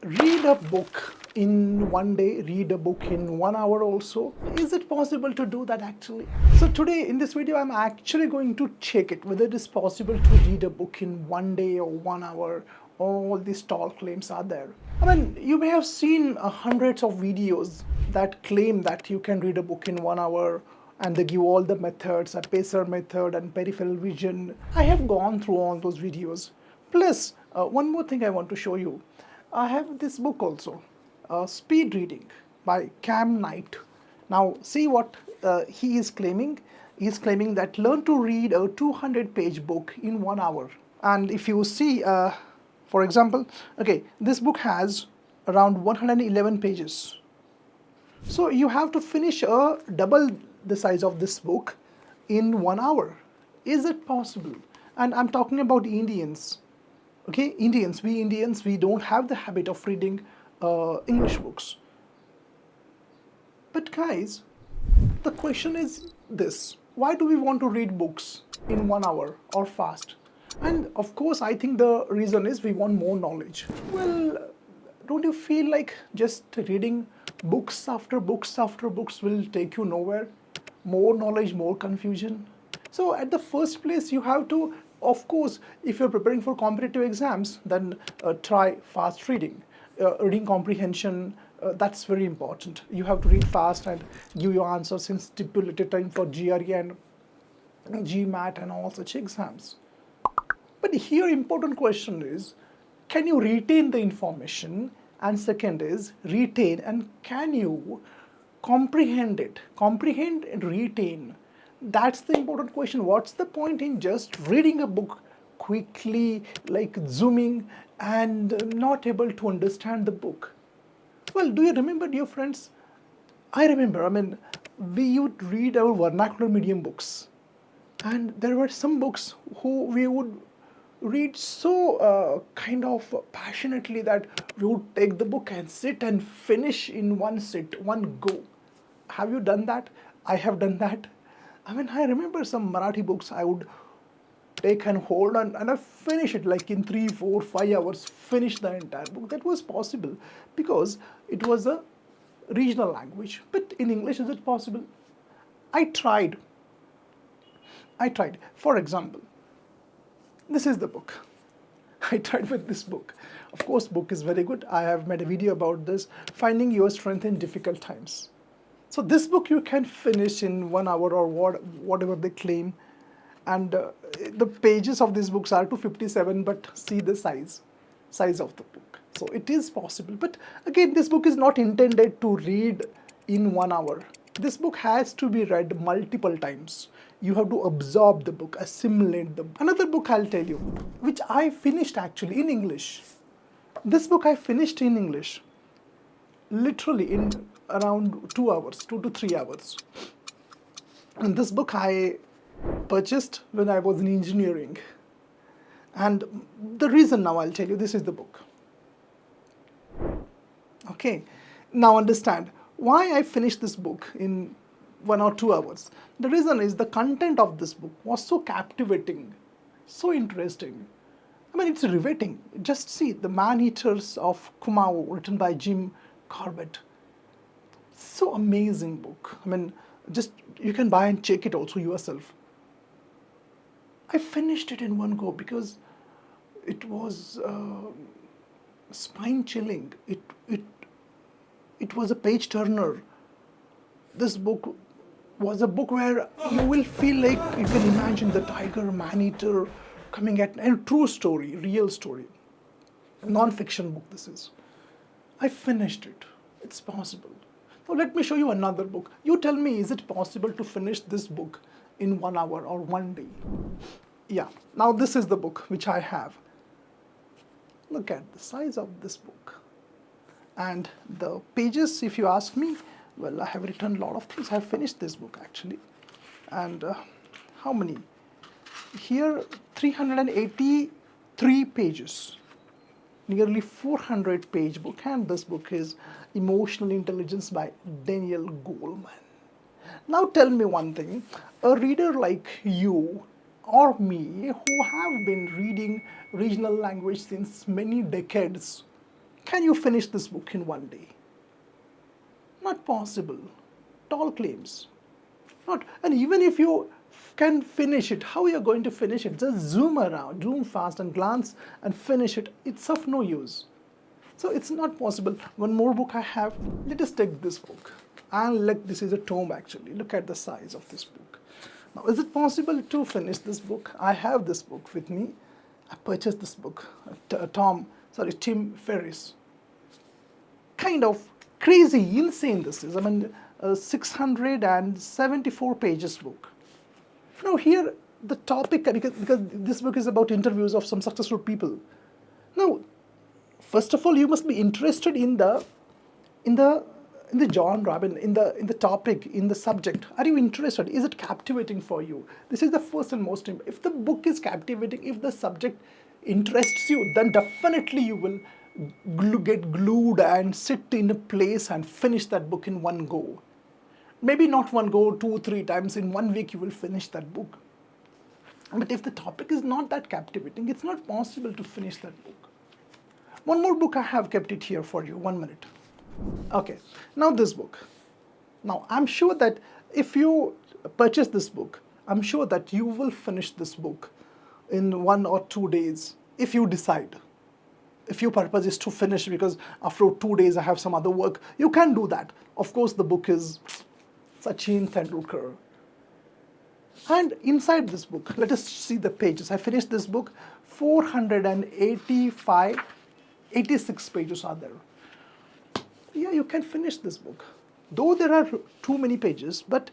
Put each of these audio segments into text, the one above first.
Read a book in one day, read a book in 1 hour also. Is it possible to do that actually? So today in this video, I'm actually going to check it, whether it is possible to read a book in 1 day or 1 hour. All these tall claims are there. I mean, you may have seen hundreds of videos that claim that you can read a book in 1 hour, and they give all the methods, a pacer method and peripheral vision. I have gone through all those videos. Plus, one more thing I want to show you. I have this book also, Speed Reading by Cam Knight. Now, see what he is claiming. He is claiming that learn to read a 200-page book in 1 hour. And if you see, for example, okay, this book has around 111 pages. So you have to finish double the size of this book in 1 hour. Is it possible? And I'm talking about Indians. Okay, Indians, we don't have the habit of reading English books. But guys, the question is this: why do we want to read books in 1 hour or fast? And of course, I think the reason is we want more knowledge. Well, don't you feel like just reading books after books after books will take you nowhere? More knowledge, more confusion. So at the first place, you have to, of course, if you're preparing for competitive exams, then try fast reading. Reading comprehension, that's very important. You have to read fast and give your answers in stipulated time for GRE and GMAT and all such exams. But here important question is, can you retain the information? And second is, retain and can you comprehend it? Comprehend and retain. That's the important question. What's the point in just reading a book quickly, like zooming, and not able to understand the book? Well, do you remember, dear friends? I remember, we would read our vernacular medium books, and there were some books who we would read so kind of passionately that we would take the book and sit and finish in one sit, one go. Have you done that? I have done that. I remember some Marathi books I would take and hold and I finish it like in 3, 4, 5 hours, finish the entire book. That was possible because it was a regional language. But in English, is it possible? I tried. I tried. For example, this is the book. I tried with this book. Of course, book is very good. I have made a video about this, finding your strength in difficult times. So this book you can finish in 1 hour or whatever they claim. And the pages of these books are 257, but see the size of the book. So it is possible. But again, this book is not intended to read in 1 hour. This book has to be read multiple times. You have to absorb the book, assimilate the book. Another book I'll tell you, which I finished actually in English. This book I finished in English, literally in around 2 hours, 2 to 3 hours. And this book I purchased when I was in engineering. And the reason now I'll tell you, this is the book. Okay, now understand why I finished this book in 1 or 2 hours. The reason is the content of this book was so captivating, so interesting. It's riveting. Just see The Man-Eaters of Kumau, written by Jim Corbett. So amazing book. Just you can buy and check it also yourself. I finished it in one go because it was spine chilling. It was a page turner. This book was a book where you will feel like you can imagine the tiger, man-eater coming at a true story, real story. Non-fiction book this is. I finished it. It's possible. Now let me show you another book. You tell me, is it possible to finish this book in 1 hour or one day? Yeah, now this is the book which I have. Look at the size of this book. And the pages, if you ask me, well, I have written a lot of things. I have finished this book actually. And how many? Here, 383 pages. Nearly 400-page book. And this book is Emotional Intelligence by Daniel Goleman. Now tell me one thing. A reader like you or me who have been reading regional language since many decades, Can you finish this book in one day? Not possible. Tall claims. Not, and even if you can finish it, how are you going to finish it? Just zoom around, zoom fast and glance and finish it. It's of no use. So it's not possible. One more book I have. Let us take this book. And this is a tome actually. Look at the size of this book. Now, is it possible to finish this book? I have this book with me. I purchased this book. Tim Ferriss. Kind of crazy, insane this is. I mean, 674 pages book. Now here the topic, because this book is about interviews of some successful people. Now, first of all, you must be interested in the genre, I mean, in the topic, in the subject. Are you interested? Is it captivating for you? This is the first and most important. If the book is captivating, if the subject interests you, then definitely you will get glued and sit in a place and finish that book in one go. Maybe not one go, 2-3 times. In 1 week you will finish that book. But if the topic is not that captivating, it's not possible to finish that book. One more book I have kept it here for you. 1 minute. Okay, now this book. Now I'm sure that if you purchase this book, I'm sure that you will finish this book in 1 or 2 days if you decide. If your purpose is to finish because after 2 days I have some other work, you can do that. Of course, the book is Sachin Tendulkar. And inside this book, let us see the pages. I finished this book, 86 pages are there. Yeah, you can finish this book. Though there are too many pages, but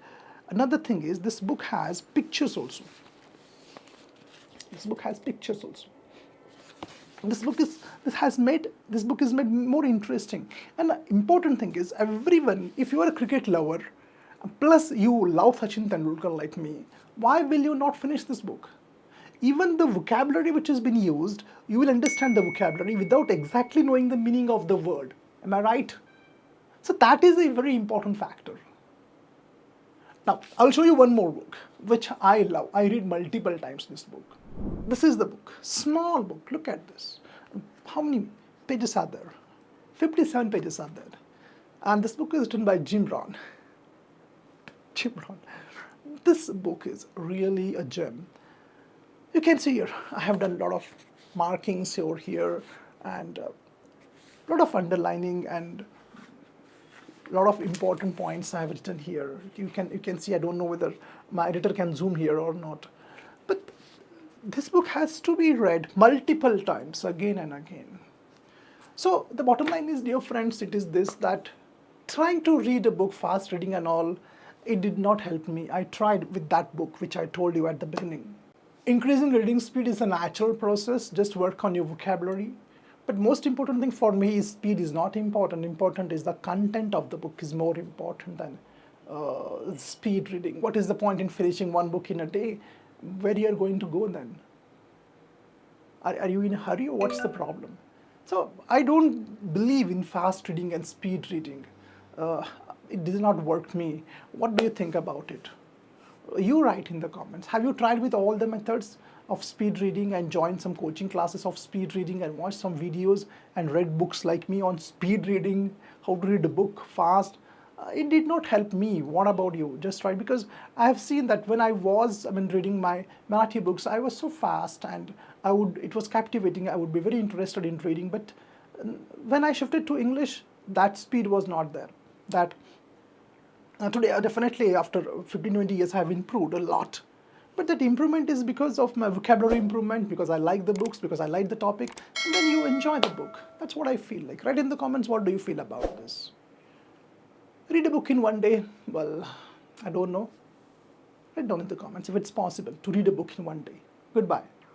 another thing is this book has pictures also. This book has pictures also. This book is made more interesting. And the important thing is everyone, if you are a cricket lover, plus you love Sachin Tendulkar like me, why will you not finish this book? Even the vocabulary which has been used, you will understand the vocabulary without exactly knowing the meaning of the word. Am I right? So that is a very important factor. Now, I'll show you one more book, which I love. I read multiple times this book. This is the book. Small book. Look at this. How many pages are there? 57 pages are there. And this book is written by Jim Rohn. Jim Rohn. This book is really a gem. You can see here, I have done a lot of markings over here and a lot of underlining and a lot of important points I have written here. You can see, I don't know whether my editor can zoom here or not. But this book has to be read multiple times, again and again. So the bottom line is, dear friends, it is this, that trying to read a book, fast reading and all, it did not help me. I tried with that book, which I told you at the beginning. Increasing reading speed is a natural process. Just work on your vocabulary. But most important thing for me is speed is not important. Important is the content of the book is more important than speed reading. What is the point in finishing one book in a day? Where you are going to go then? Are you in a hurry or what's the problem? So I don't believe in fast reading and speed reading. It does not work me. What do you think about it? You write in the comments. Have you tried with all the methods of speed reading and joined some coaching classes of speed reading and watched some videos and read books like me on speed reading, how to read a book fast? It did not help me. What about you? Just try, because I have seen that when I was reading my Marathi books, I was so fast and it was captivating. I would be very interested in reading, but when I shifted to English, that speed was not there. Today, definitely after 15-20 years, I have improved a lot. But that improvement is because of my vocabulary improvement, because I like the books, because I like the topic, and then you enjoy the book. That's what I feel like. Write in the comments, what do you feel about this? Read a book in one day? Well, I don't know. Write down in the comments if it's possible to read a book in one day. Goodbye.